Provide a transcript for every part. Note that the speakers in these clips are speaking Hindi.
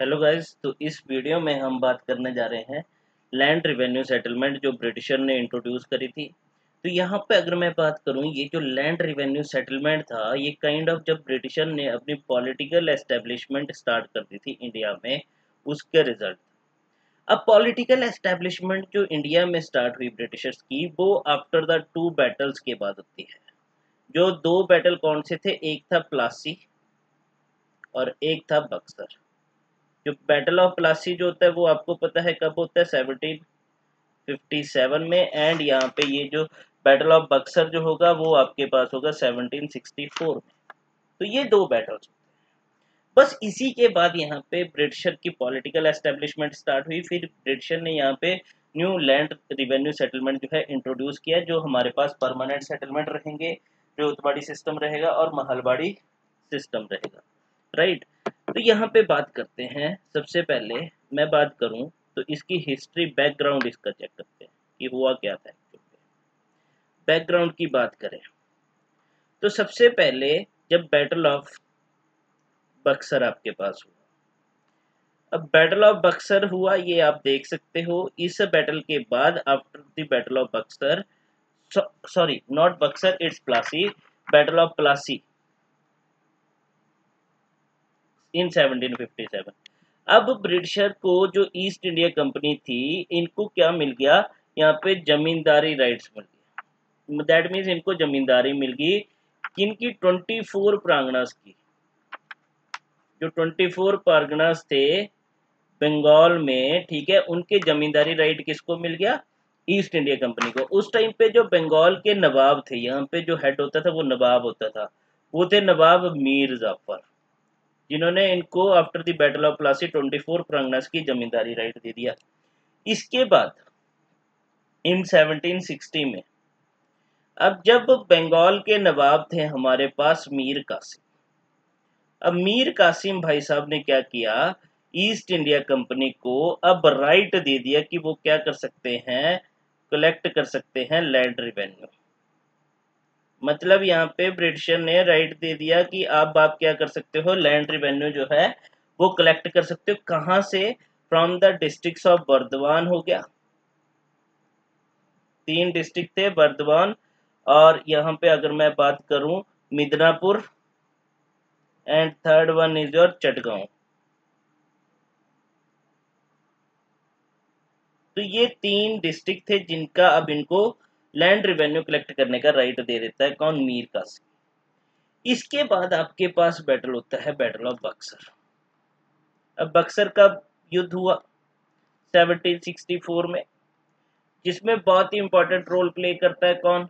Hello guys. तो इस वीडियो में हम बात करने जा रहे हैं लैंड रिवेन्यू सेटलमेंट जो ब्रिटिशर ने इंट्रोड्यूस करी थी। तो यहाँ पे अगर मैं बात करूँ, ये जो लैंड रिवेन्यू सेटलमेंट था, ये काइंड ऑफ जब ब्रिटिशर ने अपनी पॉलिटिकल एस्टेब्लिशमेंट स्टार्ट कर दी थी इंडिया में, उसके रिजल्ट। अब पॉलिटिकल एस्टेब्लिशमेंट जो इंडिया में स्टार्ट हुई ब्रिटिशर्स की, वो आफ्टर द टू बैटल्स के बाद होती है। जो दो बैटल कौन से थे, एक था प्लासी और एक था बक्सर। जो बैटल ऑफ प्लासी जो होता है वो आपको पता है कब होता है, 1757 में। एंड यहाँ पे ये जो बैटल ऑफ बक्सर जो होगा वो आपके पास होगा 1764 में। तो ये दो बैटल्स। बस इसी के बाद यहाँ पे ब्रिटिशर की पॉलिटिकल एस्टेब्लिशमेंट स्टार्ट हुई। फिर ब्रिटिशर ने यहाँ पे न्यू लैंड रिवेन्यू सेटलमेंट जो है इंट्रोड्यूस किया, जो हमारे पास परमानेंट सेटलमेंट रहेंगे, जोतबाड़ी सिस्टम रहेगा और महलबाड़ी सिस्टम रहेगा, राइट। तो यहाँ पे बात करते हैं। सबसे पहले मैं बात करूं तो इसकी हिस्ट्री, बैकग्राउंड इसका चेक करते हैं कि हुआ क्या था। बैकग्राउंड की बात करें तो सबसे पहले जब बैटल ऑफ बक्सर आपके पास हुआ, अब बैटल ऑफ बक्सर हुआ, ये आप देख सकते हो। इस बैटल के बाद after the battle of Buxar, sorry not Buxar, it's Plassey, battle of Plassey in 1757। अब ब्रिटिशर को जो ईस्ट इंडिया कंपनी थी, इनको क्या मिल गया, यहाँ पे जमींदारी राइट्स मिल गई। दैट मीन्स इनको जमींदारी मिल गई किनकी, 24 प्रांगणास की। जो 24 परगनास थे बंगाल में, ठीक है, उनके जमींदारी राइट किसको मिल गया, ईस्ट इंडिया कंपनी को। उस टाइम पे जो बंगाल के नवाब थे, यहाँ पे जो हेड होता था वो नवाब होता था, वो थे नवाब मीर जाफर, जिन्होंने इनको after the battle of Plassey 24 Parganas की जमींदारी राइट दे दिया। इसके बाद इन 1760 में, अब जब बंगाल के नवाब थे हमारे पास मीर कासिम, अब मीर कासिम भाई साहब ने क्या किया, ईस्ट इंडिया कंपनी को अब राइट दे दिया कि वो क्या कर सकते हैं, कलेक्ट कर सकते हैं लैंड रिवेन्यू। मतलब यहाँ पे ब्रिटिशर ने राइट दे दिया कि आप क्या कर सकते हो, लैंड रिवेन्यू जो है वो कलेक्ट कर सकते हो। कहाँ से, from the districts of Burdwan हो गया, 3 डिस्ट्रिक्ट थे, बर्दवान, और यहाँ पे अगर मैं बात करूं Midnapore, and third one is your Chittagong. तो ये 3 डिस्ट्रिक्ट थे जिनका अब इनको लैंड रिवेन्यू कलेक्ट करने का राइट दे देता है कौन, मीर कासिम। इसके बाद आपके पास बैटल होता है बैटल ऑफ बक्सर। अब बक्सर का युद्ध हुआ 1764 में, जिसमें बहुत ही इंपॉर्टेंट रोल प्ले करता है कौन,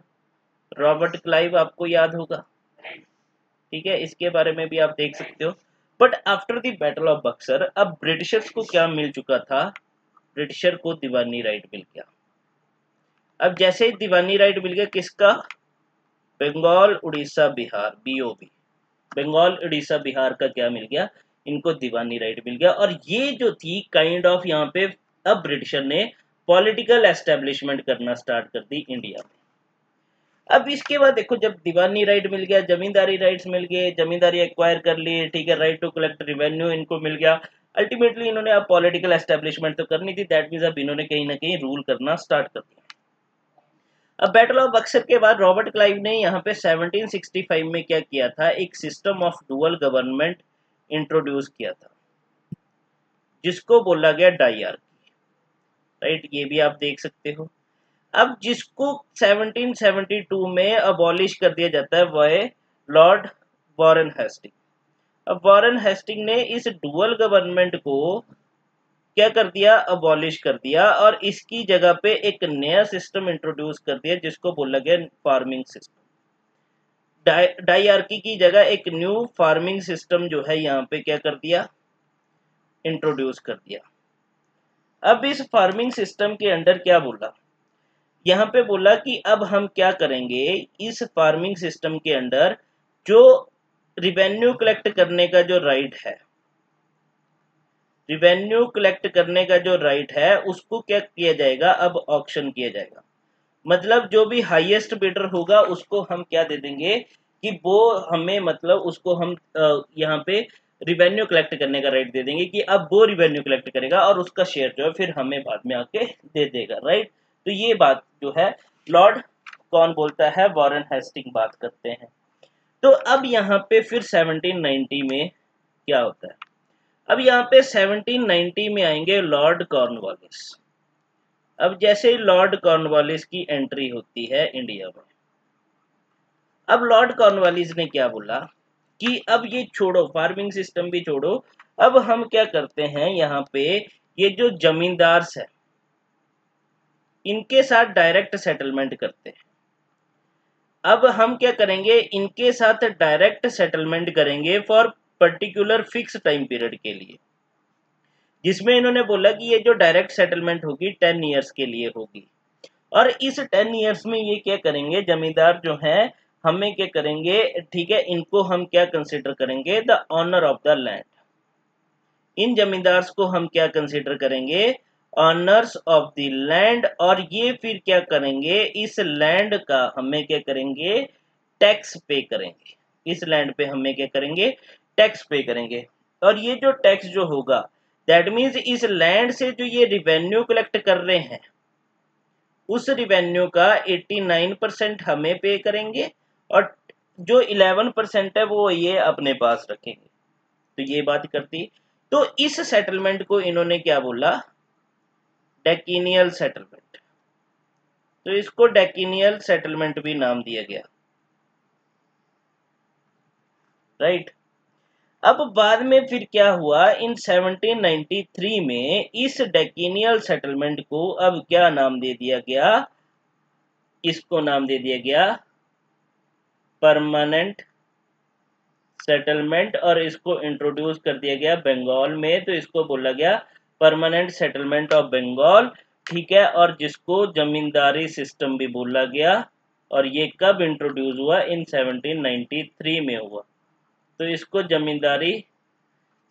रॉबर्ट क्लाइव, आपको याद होगा, ठीक है, इसके बारे में भी आप देख सकते हो। But after the battle of Buxar अब ब्रिटिशर्स को क्या मिल चुका था, ब्रिटिशर को दीवानी राइट मिल गया। अब जैसे ही दीवानी राइट मिल गया किसका, बंगाल उड़ीसा बिहार, बीओबी, बंगाल उड़ीसा बिहार का क्या मिल गया, इनको दीवानी राइट मिल गया। और ये जो थी काइंड ऑफ यहाँ पे अब ब्रिटिशर ने पॉलिटिकल एस्टेब्लिशमेंट करना स्टार्ट कर दी इंडिया में। अब इसके बाद देखो, जब दीवानी राइट मिल गया, जमींदारी राइट्स मिल गए, जमींदारी एक्वायर कर ली, ठीक है, राइट टू कलेक्ट रिवेन्यू इनको मिल गया। अल्टीमेटली इन्होंने अब पॉलिटिकल एस्टेब्लिशमेंट तो करनी थी, दैट मींस अब इन्होंने कहीं ना कहीं रूल करना स्टार्ट कर दिया। अब बैटल ऑफ बक्सर के बाद रॉबर्ट क्लाइव ने यहाँ पे 1765 में क्या किया था, एक system of dual government introduce किया था, जिसको बोला गया डायआर्की, राइट, ये भी आप देख सकते हो। अब जिसको 1772 में अबॉलिश कर दिया जाता है वह है लॉर्ड वॉरेन हेस्टिंग। अब वॉरेन हेस्टिंग ने इस डुअल गवर्नमेंट को क्या कर दिया, अबॉलिश कर दिया, और इसकी जगह पे एक नया सिस्टम इंट्रोड्यूस कर दिया जिसको बोला गया फार्मिंग सिस्टम। डायआर्की की जगह एक न्यू फार्मिंग सिस्टम जो है यहाँ पे क्या कर दिया, इंट्रोड्यूस कर दिया। अब इस फार्मिंग सिस्टम के अंडर क्या बोला, यहाँ पे बोला कि अब हम क्या करेंगे, इस फार्मिंग सिस्टम के अंडर जो रिवेन्यू कलेक्ट करने का जो राइट है, रिवेन्यू कलेक्ट करने का जो राइट है उसको क्या किया जाएगा, अब ऑक्शन किया जाएगा। मतलब जो भी हाईएस्ट बिडर होगा उसको हम क्या दे देंगे कि वो हमें, मतलब उसको हम यहाँ पे रिवेन्यू कलेक्ट करने का राइट दे देंगे कि अब वो रिवेन्यू कलेक्ट करेगा और उसका शेयर जो है फिर हमें बाद में आके दे देगा, राइट। तो ये बात जो है लॉर्ड कौन बोलता है, वॉरेन हेस्टिंग बात करते हैं। तो अब यहाँ पे फिर 1790 में क्या होता है, अब यहाँ पे 1790 में आएंगे लॉर्ड कॉर्नवालिस। अब जैसे लॉर्ड कॉर्नवालिस की एंट्री होती है इंडिया में, अब लॉर्ड कॉर्नवालिस ने क्या बोला कि अब ये छोड़ो, फार्मिंग सिस्टम भी छोड़ो, अब हम क्या करते हैं यहाँ पे ये जो जमींदार है इनके साथ डायरेक्ट सेटलमेंट करते हैं। अब हम क्या करेंगे, इनके साथ डायरेक्ट सेटलमेंट करेंगे for particular fix time period के लिए, जिसमें इन्होंने बोला कि ये जो डायरेक्ट सेटलमेंट होगी 10 ईयर्स के लिए होगी। और इस 10 ईयर्स में ये क्या करेंगे, जमींदार जो हैं हमें क्या करेंगे, ठीक है, इनको हम क्या कंसिडर करेंगे, the owner of the land. इन जमींदार्स को हम क्या कंसिडर करेंगे, ऑनर्स ऑफ द लैंड। और ये फिर क्या करेंगे, इस लैंड का हमें क्या करेंगे, टैक्स पे करेंगे। इस लैंड पे हमें क्या करेंगे, टैक्स पे करेंगे। और ये जो टैक्स जो होगा दैट मीन्स इस लैंड से जो ये रिवेन्यू कलेक्ट कर रहे हैं उस रिवेन्यू का 89% हमें पे करेंगे और जो 11% है वो ये अपने पास रखेंगे। तो ये बात करती। तो इस सेटलमेंट को इन्होंने क्या बोला, डेकिनियल सेटलमेंट। तो इसको डेकिनियल सेटलमेंट भी नाम दिया गया, राइट। अब बाद में फिर क्या हुआ, इन 1793 में इस डेकिनियल सेटलमेंट को अब क्या नाम दे दिया गया, इसको नाम दे दिया गया परमानेंट सेटलमेंट। और इसको इंट्रोड्यूस कर दिया गया बंगाल में, तो इसको बोला गया परमानेंट सेटलमेंट ऑफ बंगाल, ठीक है। और जिसको जमींदारी सिस्टम भी बोला गया। और ये कब इंट्रोड्यूस हुआ, इन 1793 में हुआ, तो इसको जमींदारी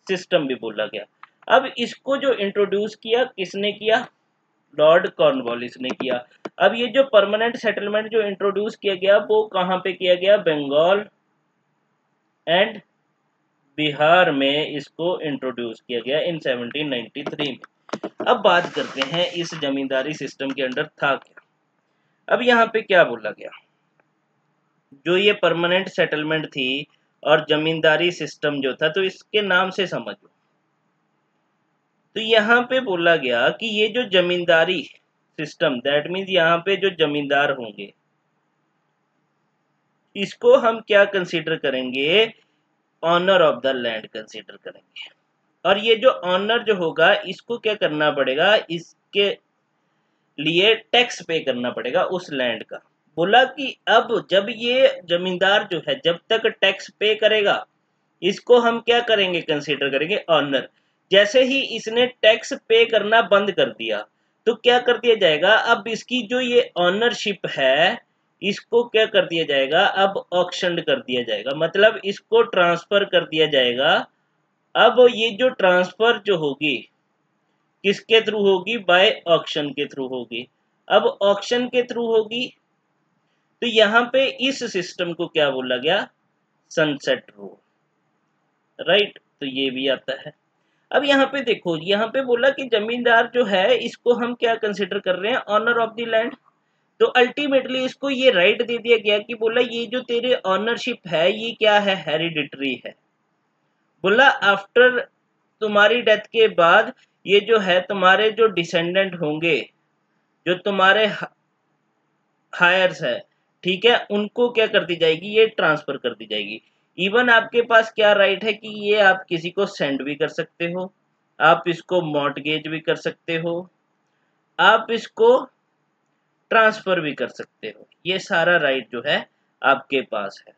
सिस्टम भी बोला गया। अब इसको जो इंट्रोड्यूस किया किसने किया, लॉर्ड कॉर्नवालिस ने किया। अब ये जो परमानेंट सेटलमेंट जो इंट्रोड्यूस किया गया वो कहाँ पे किया गया, बंगाल एंड बिहार में इसको इंट्रोड्यूस किया गया इन 1793 में। अब बात करते हैं इस जमींदारी सिस्टम के अंडर था क्या। अब यहाँ पे क्या बोला गया, जो ये परमानेंट सेटलमेंट थी और जमींदारी सिस्टम जो था, तो इसके नाम से समझो। तो यहाँ पे बोला गया कि ये जो जमींदारी सिस्टम दैट मीन्स यहाँ पे जो जमींदार होंगे इसको हम क्या कंसीडर करेंगे, owner of the land consider करेंगे। और ये जो ऑनर जो होगा इसको क्या करना पड़ेगा, इसके लिए टैक्स पे करना पड़ेगा उस लैंड का। बोला कि अब जब ये जमींदार जो है जब तक टैक्स पे करेगा इसको हम क्या करेंगे, कंसीडर करेंगे ऑनर। जैसे ही इसने टैक्स पे करना बंद कर दिया तो क्या कर दिया जाएगा, अब इसकी जो ये ऑनरशिप है इसको क्या कर दिया जाएगा, अब ऑक्शन कर दिया जाएगा, मतलब इसको ट्रांसफर कर दिया जाएगा। अब ये जो ट्रांसफर जो होगी किसके थ्रू होगी, बाय ऑक्शन के थ्रू होगी। अब ऑक्शन के थ्रू होगी तो यहाँ पे इस सिस्टम को क्या बोला गया, सनसेट रूल, राइट। तो ये भी आता है। अब यहाँ पे देखो, यहाँ पे बोला कि जमींदार जो है इसको हम क्या कंसिडर कर रहे हैं, ऑनर ऑफ द लैंड। तो अल्टीमेटली इसको ये राइट दे दिया गया कि बोला ये जो तेरे ऑनरशिप है ये क्या है, हेरिडिटरी है। बोला आफ्टर तुम्हारी डेथ के बाद ये जो है तुम्हारे जो डिसेंडेंट होंगे, जो तुम्हारे हायर्स है, ठीक है, उनको क्या कर दी जाएगी, ये ट्रांसफर कर दी जाएगी। इवन आपके पास क्या राइट है कि ये आप किसी को सेंड भी कर सकते हो, आप इसको मॉर्टगेज भी कर सकते हो, आप इसको ट्रांसफर भी कर सकते हो, ये सारा राइट जो है आपके पास है।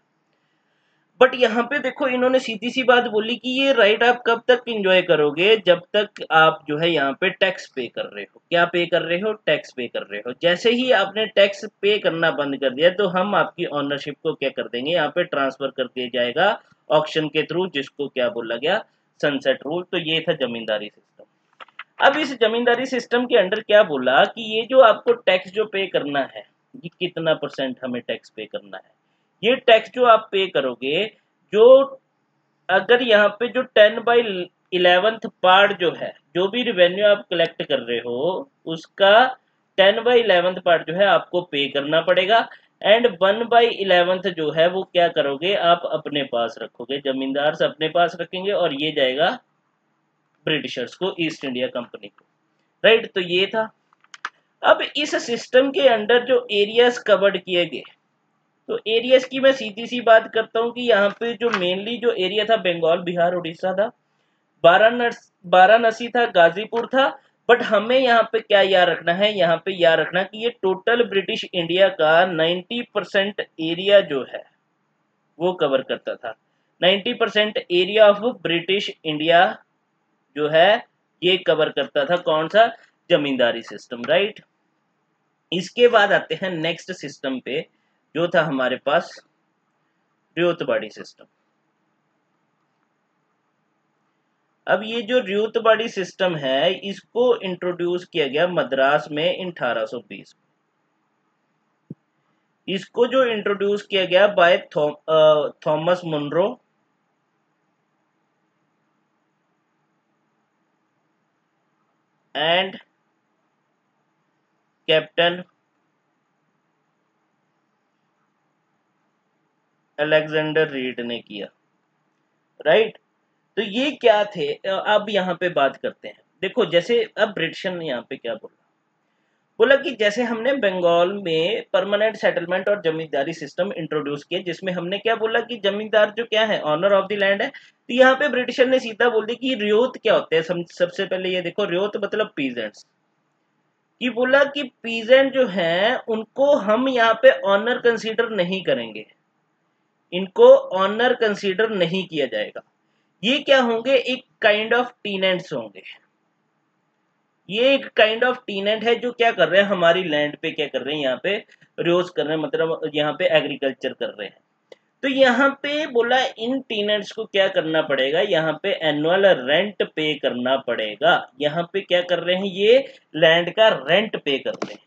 बट यहाँ पे देखो इन्होंने सीधी सी बात बोली कि ये राइट आप कब तक एंजॉय करोगे, जब तक आप जो है यहाँ पे टैक्स पे कर रहे हो। क्या पे कर रहे हो, टैक्स पे कर रहे हो। जैसे ही आपने टैक्स पे करना बंद कर दिया तो हम आपकी ऑनरशिप को क्या कर देंगे, यहाँ पे ट्रांसफर कर दिया जाएगा ऑक्शन के थ्रू, जिसको क्या बोला गया, सनसेट रूल। तो ये था जमींदारी सिस्टम। अब इस जमींदारी सिस्टम के अंडर क्या बोला कि ये जो आपको टैक्स जो पे करना है, ये कितना % हमें टैक्स पे करना है। ये टैक्स जो आप पे करोगे, जो अगर यहाँ पे जो 10/11 पार्ट जो है, जो भी रिवेन्यू आप कलेक्ट कर रहे हो उसका 10/11 पार्ट जो है आपको पे करना पड़ेगा, एंड 1/11 जो है वो क्या करोगे, आप अपने पास रखोगे, जमींदार से अपने पास रखेंगे और ये जाएगा ब्रिटिशर्स को, ईस्ट इंडिया कंपनी को, राइट। तो ये था। अब इस सिस्टम के अंडर जो एरियाज कवर्ड किए गए, तो एरियाज की मैं सीधी सी बात करता हूँ कि यहाँ पे जो मेनली जो एरिया था बंगाल, बिहार, उड़ीसा था, वाराणसी था, गाजीपुर था। बट हमें यहाँ पे क्या याद रखना है, यहाँ पे याद रखना कि ये टोटल ब्रिटिश इंडिया का 90% एरिया जो है वो कवर करता था। 90% एरिया ऑफ ब्रिटिश इंडिया जो है ये कवर करता था, कौन सा, जमींदारी सिस्टम, राइट। इसके बाद आते हैं नेक्स्ट सिस्टम पे, जो था हमारे पास रियोतबाड़ी सिस्टम। अब ये जो रियोतबाड़ी सिस्टम है इसको इंट्रोड्यूस किया गया मद्रास में इन 1820। इसको जो इंट्रोड्यूस किया गया by Thomas Munro and captain Alexander Reid ने किया, राइट। तो ये क्या थे, अब यहाँ पे बात करते हैं। देखो जैसे अब ब्रिटिश ने यहाँ पे क्या बोला, बोला कि जैसे हमने बंगाल में परमानेंट सेटलमेंट और जमींदारी सिस्टम इंट्रोड्यूस किया, जिसमें हमने क्या बोला कि जमींदार जो क्या है, ऑनर ऑफ द लैंड है। तो यहाँ पे ब्रिटिशर ने सीधा बोल दिया कि रियोत क्या होते हैं। सबसे पहले ये देखो, रियोत मतलब पीजेंट्स, कि बोला कि पीजेंट जो हैं उनको हम यहाँ पे ऑनर कंसीडर नहीं करेंगे, इनको ऑनर कंसीडर नहीं किया जाएगा। ये क्या होंगे, एक काइंड ऑफ टीनेंट्स होंगे। ये एक काइंड ऑफ टीनेंट है जो क्या कर रहे हैं, हमारी लैंड पे क्या कर रहे हैं, यहाँ पे रोज कर रहे हैं, मतलब यहाँ पे एग्रीकल्चर कर रहे हैं। तो यहाँ पे बोला इन टीनेंट्स को क्या करना पड़ेगा, यहाँ पे एनुअल रेंट पे करना पड़ेगा। यहाँ पे क्या कर रहे हैं, ये लैंड का रेंट पे कर रहे हैं।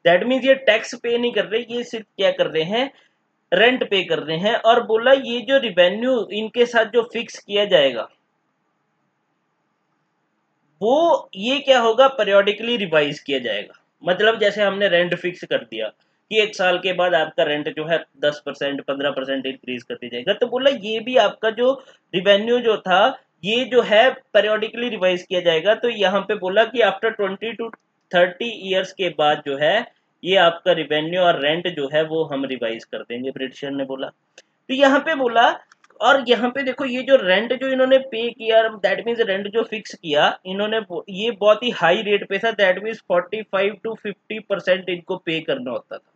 दैट मीन्स ये टैक्स पे नहीं कर रहे, ये सिर्फ क्या कर रहे हैं, रेंट पे कर रहे हैं। और बोला ये जो रिवेन्यू इनके साथ जो फिक्स किया जाएगा वो ये क्या होगा, periodically रिवाइज किया जाएगा। मतलब जैसे हमने रेंट फिक्स कर दिया कि 1 साल के बाद आपका रेंट जो है 10% 15% इंक्रीज कर दिया जाएगा, तो बोला ये भी आपका जो रिवेन्यू जो था ये जो है periodically रिवाइज किया जाएगा। तो यहाँ पे बोला कि आफ्टर 20 to 30 ईयर्स के बाद जो है ये आपका रिवेन्यू और रेंट जो है वो हम रिवाइज कर देंगे, ब्रिटिशर ने बोला। तो यहाँ पे बोला, और यहाँ पे देखो ये जो रेंट जो इन्होंने पे किया, दैट मीन्स रेंट जो फिक्स किया इन्होंने, ये बहुत ही हाई रेट पे था। दैट मीन्स 45 to 50% इनको पे करना होता था,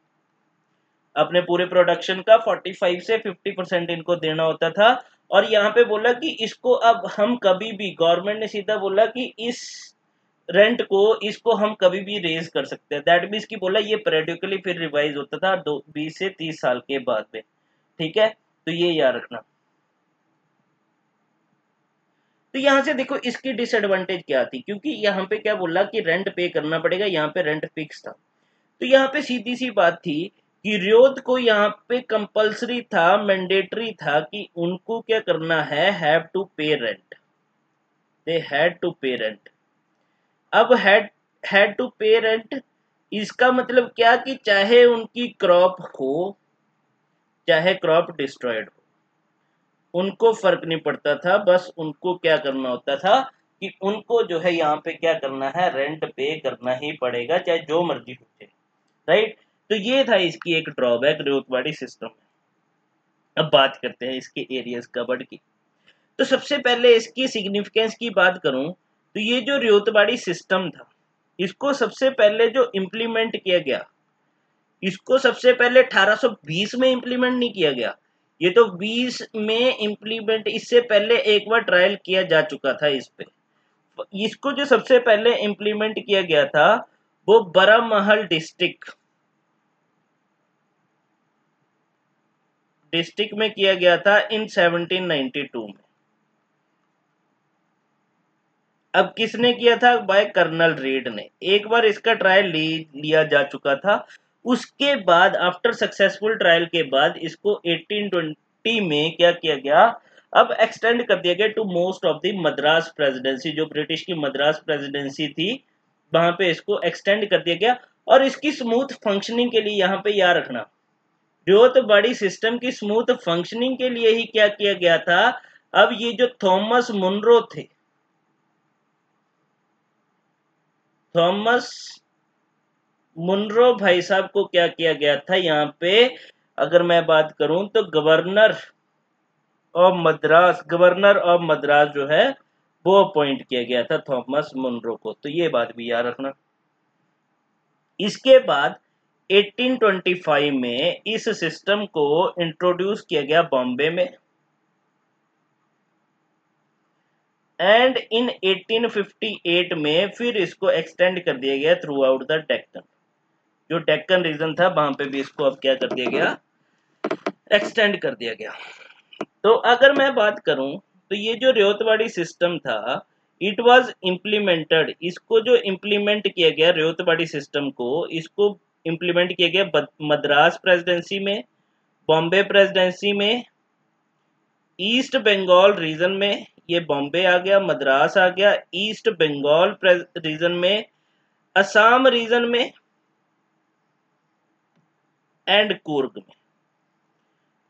अपने पूरे प्रोडक्शन का 45 से 50% इनको देना होता था। और यहाँ पे बोला कि इसको अब हम कभी भी, गवर्नमेंट ने सीधा बोला कि इस रेंट को इसको हम कभी भी रेज कर सकते हैं। दैट मीन्स की बोला ये पेरियोडिकली फिर रिवाइज होता था 20 से 30 साल के बाद में, ठीक है। तो ये याद रखना। तो यहाँ से देखो इसकी डिसएडवांटेज क्या थी, क्योंकि यहाँ पे क्या बोला कि रेंट पे करना पड़ेगा, यहाँ पे रेंट फिक्स था। तो यहाँ पे सीधी सी बात थी कि रियोत को यहाँ पे कंपलसरी था, मैंडेटरी था कि उनको क्या करना है, हैव टू पे रेंट, दे हैड टू पे रेंट। अब हैड टू पे रेंट, इसका मतलब क्या कि चाहे उनकी क्रॉप हो चाहे क्रॉप डिस्ट्रॉयड हो, उनको फर्क नहीं पड़ता था। बस उनको क्या करना होता था कि उनको जो है यहाँ पे क्या करना है, रेंट पे करना ही पड़ेगा, चाहे जो मर्जी हो जाए, राइट। तो ये था इसकी एक ड्रॉबैक रियोतवाड़ी सिस्टम में। अब बात करते हैं इसके एरियाज कवर्ड की। तो सबसे पहले इसकी सिग्निफिकेंस की बात करूं तो ये जो रियोतवाड़ी सिस्टम था इसको सबसे पहले जो इम्प्लीमेंट किया गया, इसको सबसे पहले 1820 में इम्प्लीमेंट नहीं किया गया, ये तो 20 में इम्प्लीमेंट, इससे पहले एक बार ट्रायल किया जा चुका था इस पे। इसको जो सबसे पहले इम्प्लीमेंट किया गया था वो बरामहल डिस्ट्रिक्ट में किया गया था इन 1792 में। अब किसने किया था, बाय कर्नल रीड ने। एक बार इसका ट्रायल लिया जा चुका था, उसके बाद आफ्टर सक्सेसफुल ट्रायल के बाद इसको 1820 में क्या किया गया, अब एक्सटेंड कर दिया गया to most of the Madras presidency, जो ब्रिटिश की मद्रास प्रेसिडेंसी थी वहां पे इसको एक्सटेंड कर दिया गया। और इसकी स्मूथ फंक्शनिंग के लिए यहाँ पे याद रखना, ग्रोथ बॉडी सिस्टम की स्मूथ फंक्शनिंग के लिए ही क्या किया गया था, अब ये जो थॉमस मुनरो थे, थॉमस मुनरो भाई साहब को क्या किया गया था यहाँ पे, अगर मैं बात करूं तो गवर्नर ऑफ मद्रास जो है वो अपॉइंट किया गया था थॉमस मुनरो को। तो ये बात भी याद रखना। इसके बाद 1825 में इस सिस्टम को इंट्रोड्यूस किया गया बॉम्बे में, एंड इन 1858 में फिर इसको एक्सटेंड कर दिया गया थ्रू आउट द डेक्कन। जो डेक्कन रीजन था वहां पे भी इसको अब क्या कर दिया गया, एक्सटेंड कर दिया गया। तो अगर मैं बात करूं तो ये जो रेवतवाड़ी सिस्टम था, इट वाज इम्प्लीमेंटेड, इसको जो इम्प्लीमेंट किया गया रेवतवाड़ी सिस्टम को, इसको इम्प्लीमेंट किया गया मद्रास प्रेसिडेंसी में, बॉम्बे प्रेसिडेंसी में, ईस्ट बंगाल रीजन में, ये बॉम्बे आ गया, मद्रास आ गया, ईस्ट बंगाल रीजन में, असम रीजन में, एंड कुर्ग में।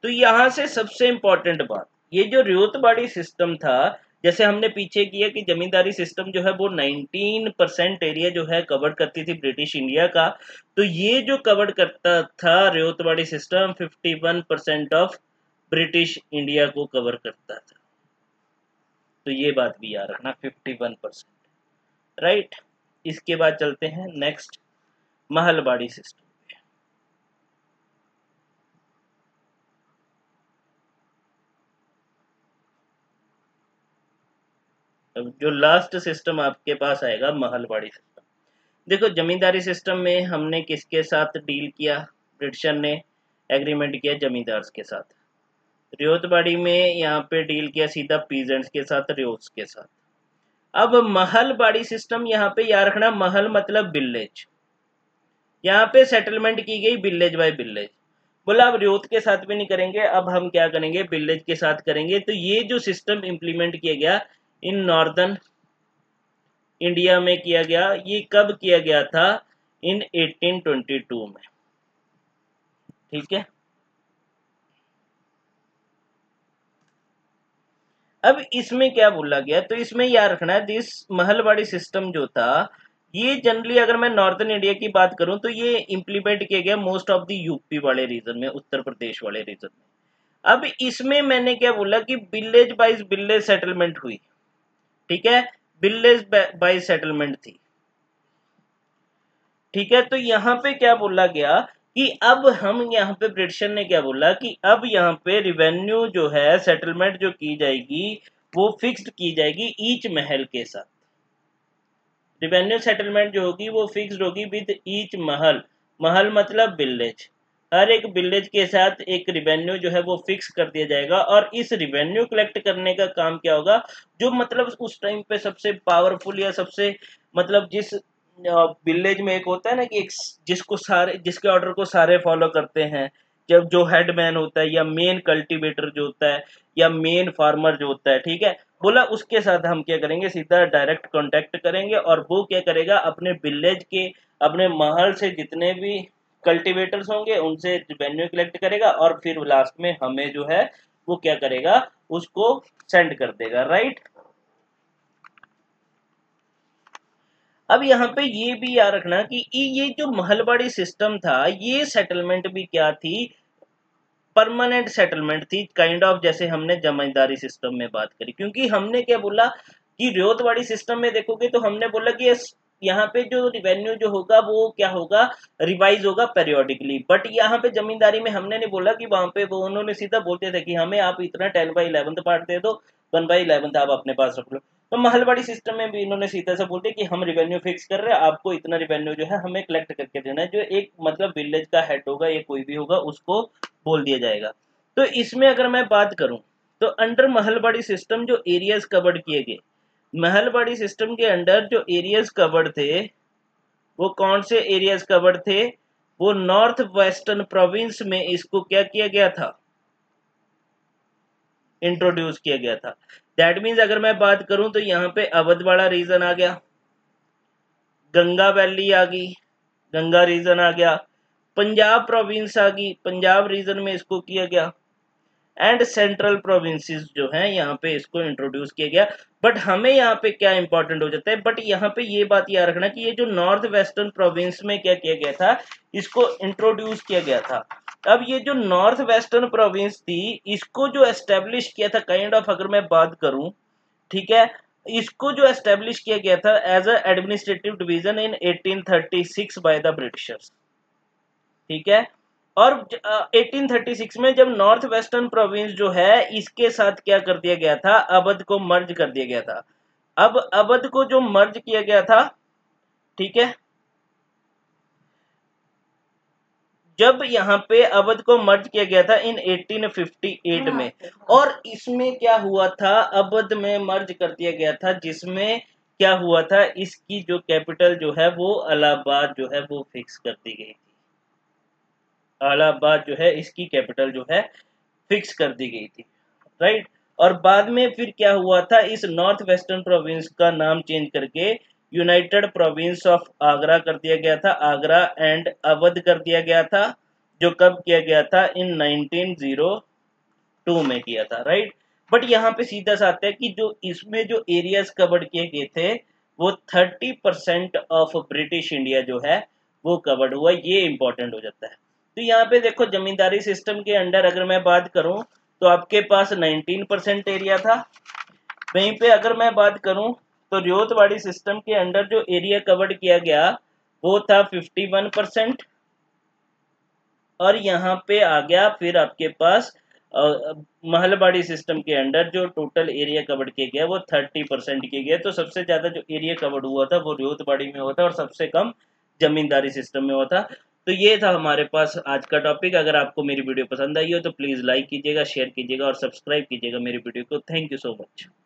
तो यहां से सबसे इंपॉर्टेंट बात, ये जो रेवतवाड़ी सिस्टम था, जैसे हमने पीछे किया कि जमींदारी सिस्टम जो है वो 19% एरिया जो है कवर करती थी ब्रिटिश इंडिया का, तो ये जो कवर करता था रेवतवाड़ी सिस्टम 51% ऑफ ब्रिटिश इंडिया को कवर करता था। तो ये बात भी याद रखना, 51%, राइट। इसके बाद चलते हैं नेक्स्ट, महलबाड़ी सिस्टम। अब जो लास्ट सिस्टम आपके पास आएगा महलबाड़ी सिस्टम। देखो जमींदारी सिस्टम में हमने किसके साथ डील किया, ब्रिटिशर ने एग्रीमेंट किया जमींदार के साथ। रेवतवाड़ी में यहाँ पे डील किया सीधा पीजेंट्स के साथ, रेवस के साथ। अब महलबाड़ी सिस्टम यहाँ पे याद रखना, महल मतलब विलेज, यहाँ पे सेटलमेंट की गई विलेज बाय विलेज। बोला अब रेवत के साथ भी नहीं करेंगे, अब हम क्या करेंगे, विलेज के साथ करेंगे। तो ये जो सिस्टम इंप्लीमेंट किया गया इन नॉर्दर्न इंडिया में किया गया, ये कब किया गया था, इन 1822 में, ठीक है। अब इसमें क्या बोला गया, तो इसमें याद रखना है दिस महलबाड़ी सिस्टम जो था, ये जनरली अगर मैं नॉर्दर्न इंडिया की बात करूं तो ये इंप्लीमेंट किया गया मोस्ट ऑफ द यूपी वाले रीजन में, उत्तर प्रदेश वाले रीजन में। अब इसमें मैंने क्या बोला कि विलेज बाइज विलेज सेटलमेंट हुई, ठीक है, विलेज बाइज सेटलमेंट थी, ठीक है। तो यहाँ पे क्या बोला गया कि अब हम यहाँ पे ब्रिटिशर ने क्या बोला कि अब यहाँ पे रिवेन्यू जो है सेटलमेंट जो की जाएगी वो फिक्स्ड की जाएगी ईच महल के साथ। रिवेन्यू सेटलमेंट जो होगी वो फिक्स्ड होगी विद ईच महल, महल मतलब विलेज, हर एक विलेज के साथ एक रिवेन्यू जो है वो फिक्स कर दिया जाएगा। और इस रिवेन्यू कलेक्ट करने का काम क्या होगा, जो मतलब उस टाइम पे सबसे पावरफुल या सबसे मतलब जिस विलेज में एक होता है ना कि एक जिसको सारे, जिसके ऑर्डर को सारे फॉलो करते हैं, जब जो हेडमैन होता है या मेन कल्टीवेटर जो होता है या मेन फार्मर जो होता है, ठीक है, बोला उसके साथ हम क्या करेंगे, सीधा डायरेक्ट कांटेक्ट करेंगे और वो क्या करेगा, अपने विलेज के अपने महल से जितने भी कल्टीवेटर्स होंगे उनसे रेवेन्यू कलेक्ट करेगा और फिर लास्ट में हमें जो है वो क्या करेगा, उसको सेंड कर देगा, राइट। अब यहाँ पे ये भी याद रखना कि ये जो महलबाड़ी सिस्टम था, ये सेटलमेंट भी क्या थी, परमानेंट सेटलमेंट थी, काइंड ऑफ जैसे हमने जमींदारी सिस्टम में बात करी। क्योंकि हमने क्या बोला कि रेवतवाड़ी सिस्टम में देखोगे तो हमने बोला कि यहाँ पे जो रिवेन्यू जो होगा वो क्या होगा, रिवाइज होगा पेरियोडिकली। बट यहाँ पे जमींदारी में हमने नहीं बोला कि वहां पे वो, उन्होंने सीधा बोलते थे कि हमें आप इतना 10/11 पार्ट दे दो, 1/11 आप अपने पास रख लो। तो महलबाड़ी सिस्टम में भी इन्होंने सीधा सा बोलते कि हम रिवेन्यू फिक्स कर रहे हैं, आपको इतना रिवेन्यू जो है हमें कलेक्ट करके देना है, जो एक मतलब विलेज का हेड होगा या कोई भी होगा उसको बोल दिया जाएगा। तो इसमें अगर मैं बात करूं तो अंडर महलबाड़ी सिस्टम जो एरियाज कवर्ड किए गए, महलबाड़ी सिस्टम के अंडर जो एरियाज कवर्ड थे वो कौन से एरियाज कवर्ड थे, वो नॉर्थ वेस्टर्न प्रोविंस में इसको क्या किया गया था, इंट्रोड्यूस किया गया था। दैट मीन्स अगर मैं बात करूं तो यहाँ पे अवध वाला रीजन आ गया, गंगा वैली आ गई, गंगा रीजन आ गया, पंजाब प्रोविंस आ गई, पंजाब रीजन में इसको किया गया, एंड सेंट्रल प्रोविंसेस जो हैं यहाँ पे इसको इंट्रोड्यूस किया गया। बट हमें यहाँ पे क्या इंपॉर्टेंट हो जाता है, बट यहाँ पे ये बात याद रखना कि ये जो नॉर्थ वेस्टर्न प्रोविंस में क्या किया गया था, इसको इंट्रोड्यूस किया गया था। अब ये जो नॉर्थ वेस्टर्न प्रोविंस थी, इसको जो एस्टेब्लिश किया था काइंड ऑफ, अगर मैं बात करूं, ठीक है, इसको जो एस्टेब्लिश किया गया था as a administrative division in 1836 by the Britishers, ठीक है। और 1836 में जब नॉर्थ वेस्टर्न प्रोविंस जो है इसके साथ क्या कर दिया गया था, अवध को मर्ज कर दिया गया था। अब अवध को जो मर्ज किया गया था, ठीक है, जब यहाँ पे अवध को मर्ज किया गया था इन 1858 में, और इसमें क्या हुआ था, अवध में मर्ज कर दिया गया था, जिसमें क्या हुआ था, इसकी जो कैपिटल जो है वो इलाहाबाद जो है वो फिक्स कर दी गई थी। इलाहाबाद जो है इसकी कैपिटल जो है फिक्स कर दी गई थी, राइट। और बाद में फिर क्या हुआ था, इस नॉर्थ वेस्टर्न प्रोविंस का नाम चेंज करके यूनाइटेड प्रोविंस ऑफ आगरा कर दिया गया था, आगरा एंड अवध कर दिया गया था, जो कब किया गया था, इन 1902 में किया था, राइट। बट यहाँ पे सीधा सा आता है कि जो इसमें जो एरियाज कवर्ड किए गए थे वो 30% ऑफ ब्रिटिश इंडिया जो है वो कवर्ड हुआ, ये इंपॉर्टेंट हो जाता है। तो यहाँ पे देखो जमींदारी सिस्टम के अंडर अगर मैं बात करूं तो आपके पास 19% एरिया था। वहीं पे अगर मैं बात करूं तो रियोतवाड़ी सिस्टम के अंडर जो एरिया कवर्ड किया गया वो था 51%। और यहाँ पे आ गया फिर आपके पास महलबाड़ी सिस्टम के अंडर जो टोटल एरिया कवर्ड किया गया वो 30% किया गया। तो सबसे ज्यादा जो एरिया कवर्ड हुआ था वो रियोतवाड़ी में हुआ था और सबसे कम जमींदारी सिस्टम में हुआ था। तो ये था हमारे पास आज का टॉपिक। अगर आपको मेरी वीडियो पसंद आई हो तो प्लीज लाइक कीजिएगा, शेयर कीजिएगा और सब्सक्राइब कीजिएगा मेरी वीडियो को। Thank you so much.